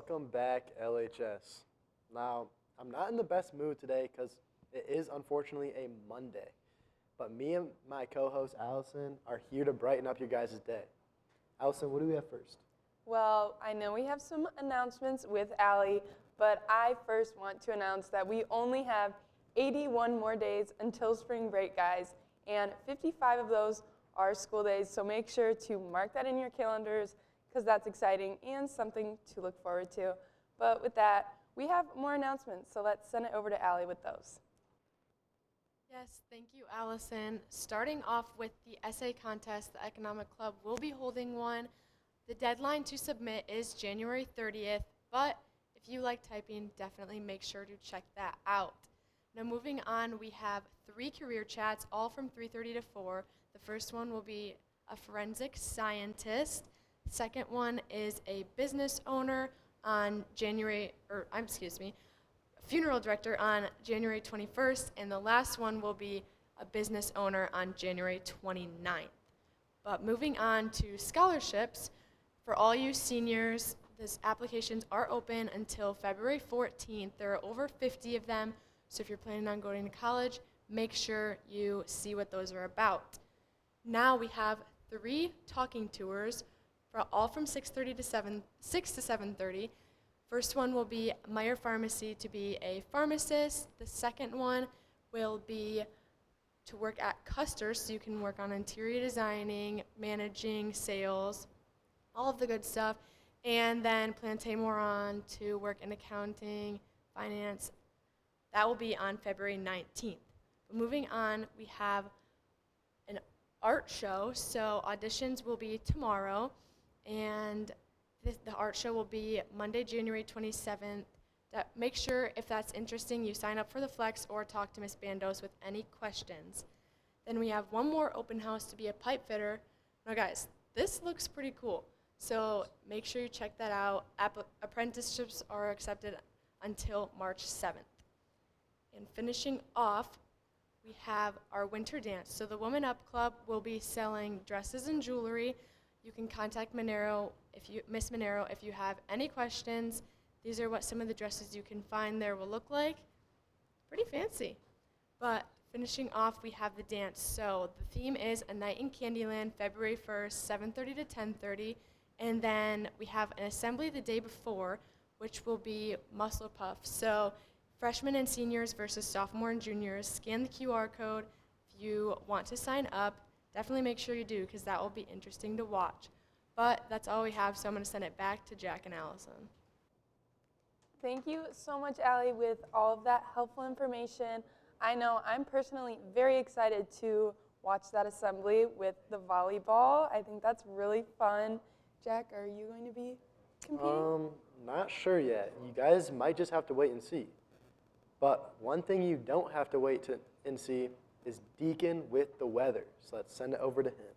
Welcome back, LHS. Now, I'm not in the best mood today because it is unfortunately a Monday. But me and my co-host, Allison, are here to brighten up your guys' day. Allison, what do we have first? Well, I know we have some announcements with Allie, but I first want to announce that we only have 81 more days until spring break, guys, and 55 of those are school days, so make sure to mark that in your calendars because that's exciting and something to look forward to. But with that, we have more announcements, so let's send it over to Allie with those. Yes, thank you, Allison. Starting off with the essay contest, the Economic Club will be holding one. The deadline to submit is January 30th, but if you like typing, definitely make sure to check that out. Now moving on, we have 3 career chats, all from 3:30 to 4. The first one will be a forensic scientist. The second one is a business owner on funeral director on January 21st, and the last one will be a business owner on January 29th. But moving on to scholarships, for all you seniors, these applications are open until February 14th. There are over 50 of them, so if you're planning on going to college, make sure you see what those are about. Now we have 3 talking tours, all from 6 to 7:30. First one will be Meyer Pharmacy to be a pharmacist. The second one will be to work at Custer's, so you can work on interior designing, managing, sales, all of the good stuff. And then Planté Moron to work in accounting, finance. That will be on February 19th. But moving on, we have an art show. So auditions will be tomorrow, and the art show will be Monday, January 27th. Make sure, if that's interesting, you sign up for the Flex or talk to Ms. Bandos with any questions. Then we have one more open house to be a pipe fitter. Now guys, this looks pretty cool. So make sure you check that out. Apprenticeships are accepted until March 7th. And finishing off, we have our winter dance. So the Woman Up Club will be selling dresses and jewelry. You can contact Miss Monero, if you have any questions. These are what some of the dresses you can find there will look like. Pretty fancy. But finishing off, we have the dance. So the theme is A Night in Candyland, February 1st, 7:30 to 10:30. And then we have an assembly the day before, which will be Muscle Puff. So freshmen and seniors versus sophomore and juniors, scan the QR code. If you want to sign up, definitely make sure you do, because that will be interesting to watch. But that's all we have, so I'm going to send it back to Jack and Allison. Thank you so much, Allie, with all of that helpful information. I know I'm personally very excited to watch that assembly with the volleyball. I think that's really fun. Jack, are you going to be competing? Not sure yet. You guys might just have to wait and see. But one thing you don't have to wait and see is Deacon with the weather. So let's send it over to him.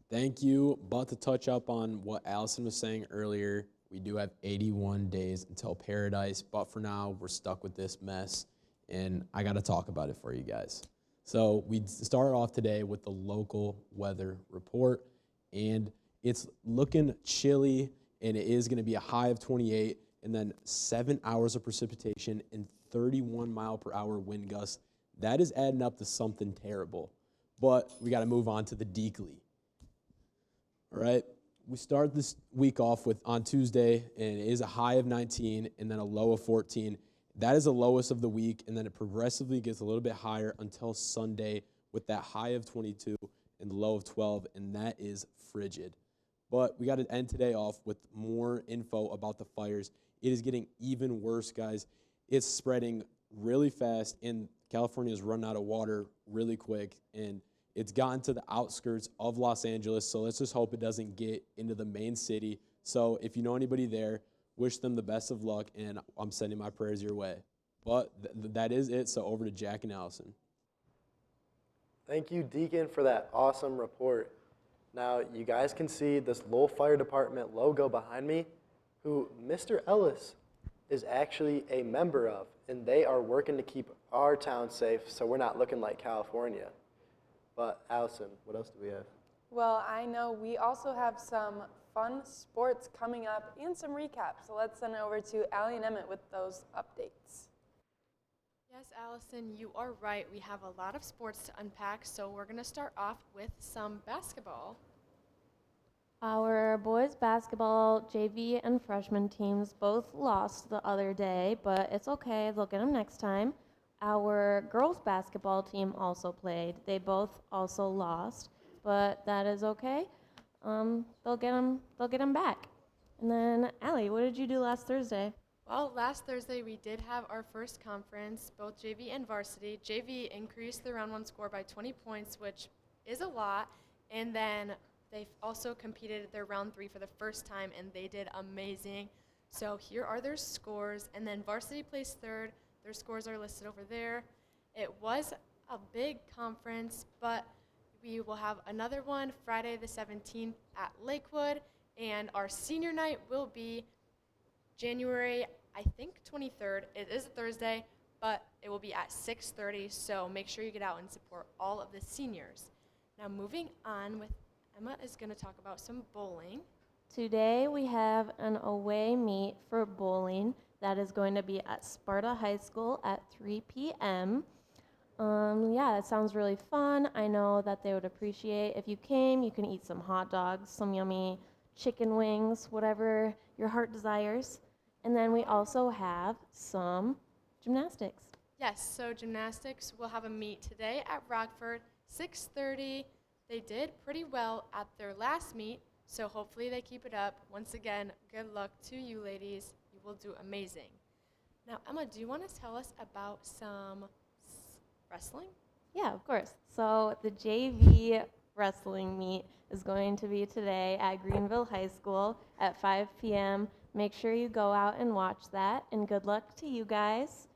Thank you. About to touch up on what Allison was saying earlier. We do have 81 days until paradise, but for now, we're stuck with this mess, and I got to talk about it for you guys. So we started off today with the local weather report, and it's looking chilly, and it is going to be a high of 28, and then 7 hours of precipitation and 31-mile-per-hour wind gusts. That is adding up to something terrible, but we got to move on to the Deakley. All right, we start this week off on Tuesday, and it is a high of 19 and then a low of 14. That is the lowest of the week, and then it progressively gets a little bit higher until Sunday with that high of 22 and the low of 12, and that is frigid. But we got to end today off with more info about the fires. It is getting even worse, guys. It's spreading really fast, and California is running out of water really quick, and it's gotten to the outskirts of Los Angeles, so let's just hope it doesn't get into the main city. So if you know anybody there, wish them the best of luck, and I'm sending my prayers your way. But that is it, so over to Jack and Allison. Thank you, Deacon, for that awesome report. Now, you guys can see this Lowell Fire Department logo behind me, who Mr. Ellis is actually a member of, and they are working to keep our town safe so we're not looking like California. But Allison, what else do we have? Well, I know we also have some fun sports coming up and some recaps. So let's send it over to Allie and Emmett with those updates. Yes, Allison, you are right. We have a lot of sports to unpack, so we're going to start off with some basketball. Our boys basketball JV and freshman teams both lost the other day, but it's okay. They'll get them next time. Our girls basketball team also played. They both also lost, but that is okay. They'll get them back. And then Allie, what did you do last Thursday? Well, last Thursday we did have our first conference, both JV and varsity. JV increased the round one score by 20 points, which is a lot, and then they also competed their round three for the first time, and they did amazing. So here are their scores, and then varsity placed third. Their scores are listed over there. It was a big conference, but we will have another one Friday the 17th at Lakewood, and our senior night will be January, I think, 23rd. It is a Thursday, but it will be at 6:30, so make sure you get out and support all of the seniors. Now moving on with Emma is going to talk about some bowling. Today we have an away meet for bowling that is going to be at Sparta High School at 3 p.m. Yeah, that sounds really fun. I know that they would appreciate if you came. You can eat some hot dogs, some yummy chicken wings, whatever your heart desires. And then we also have some gymnastics. Yes, so gymnastics will have a meet today at Rockford, 6:30. They did pretty well at their last meet, so hopefully they keep it up. Once again, good luck to you ladies. You will do amazing. Now, Emma, do you want to tell us about some wrestling? Yeah, of course. So the JV wrestling meet is going to be today at Greenville High School at 5 p.m. Make sure you go out and watch that, and good luck to you guys.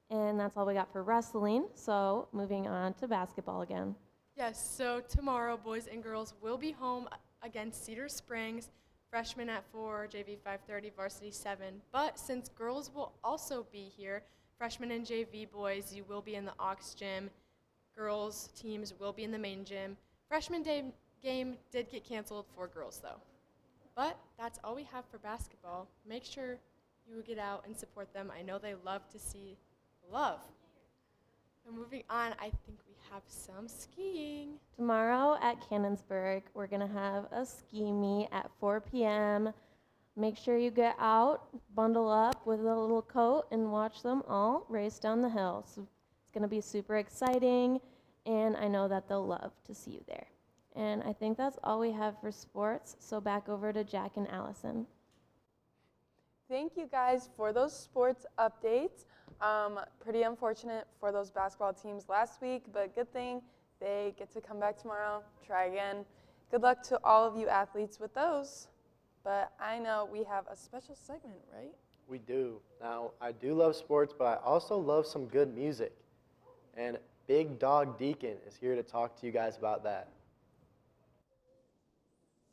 And that's all we got for wrestling. So moving on to basketball again. Yes, so tomorrow, boys and girls will be home against Cedar Springs, freshmen at 4, JV 5:30, varsity 7. But since girls will also be here, freshmen and JV boys, you will be in the Ox Gym. Girls teams will be in the main gym. Freshman day game did get canceled for girls, though. But that's all we have for basketball. Make sure you get out and support them. I know they love to see love. And moving on, I think we have some skiing. Tomorrow at Cannonsburg, we're going to have a ski meet at 4 p.m. Make sure you get out, bundle up with a little coat, and watch them all race down the hill. So it's going to be super exciting, and I know that they'll love to see you there. And I think that's all we have for sports, so back over to Jack and Allison. Thank you guys for those sports updates. Pretty unfortunate for those basketball teams last week, but good thing they get to come back tomorrow, try again. Good luck to all of you athletes with those. But I know we have a special segment, right? We do. Now, I do love sports, but I also love some good music. And Big Dog Deacon is here to talk to you guys about that.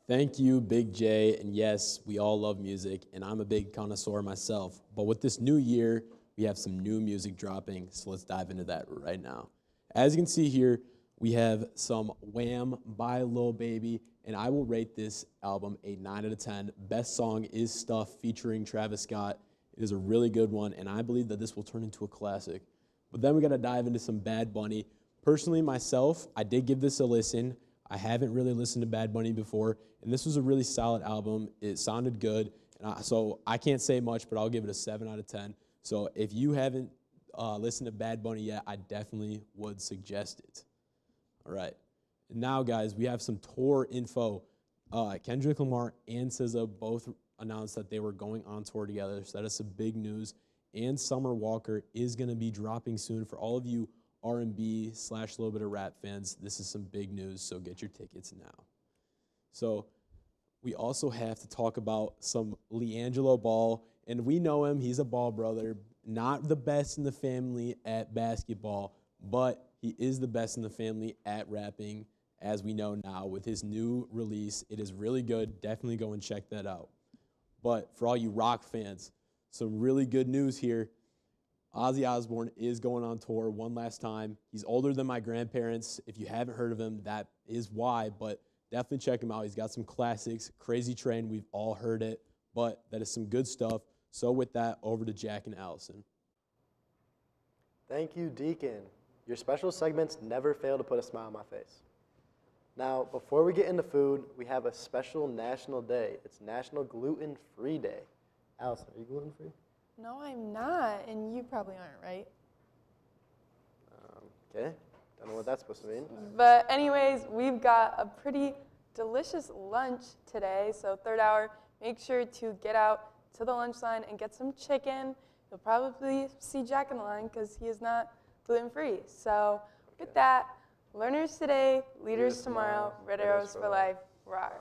Thank you, Big J. And yes, we all love music, and I'm a big connoisseur myself. But with this new year, we have some new music dropping, so let's dive into that right now. As you can see here, we have some Wham! By Lil Baby, and I will rate this album a 9 out of 10. Best song is Stuff featuring Travis Scott. It is a really good one, and I believe that this will turn into a classic. But then we got to dive into some Bad Bunny. Personally, myself, I did give this a listen. I haven't really listened to Bad Bunny before, and this was a really solid album. It sounded good, so I can't say much, but I'll give it a 7 out of 10. So if you haven't listened to Bad Bunny yet, I definitely would suggest it. All right. And now, guys, we have some tour info. Kendrick Lamar and SZA both announced that they were going on tour together, so that is some big news. And Summer Walker is going to be dropping soon. For all of you R&B / little bit of rap fans, this is some big news, so get your tickets now. So we also have to talk about some LiAngelo Ball, and we know him. He's a Ball brother, not the best in the family at basketball, but he is the best in the family at rapping, as we know now. With his new release, it is really good. Definitely go and check that out. But for all you rock fans, some really good news here. Ozzy Osbourne is going on tour one last time. He's older than my grandparents. If you haven't heard of him, that is why. But definitely check him out. He's got some classics, Crazy Train, we've all heard it, but that is some good stuff. So with that, over to Jack and Allison. Thank you, Deacon. Your special segments never fail to put a smile on my face. Now, before we get into food, we have a special national day. It's National Gluten-Free Day. Allison, are you gluten-free? No, I'm not, and you probably aren't, right? Okay, don't know what that's supposed to mean. But anyways, we've got a pretty delicious lunch today. So third hour, make sure to get out to the lunch line and get some chicken. You'll probably see Jack in the line because he is not gluten-free. So with that, learners today, leaders tomorrow, Red Arrows for life, rawr.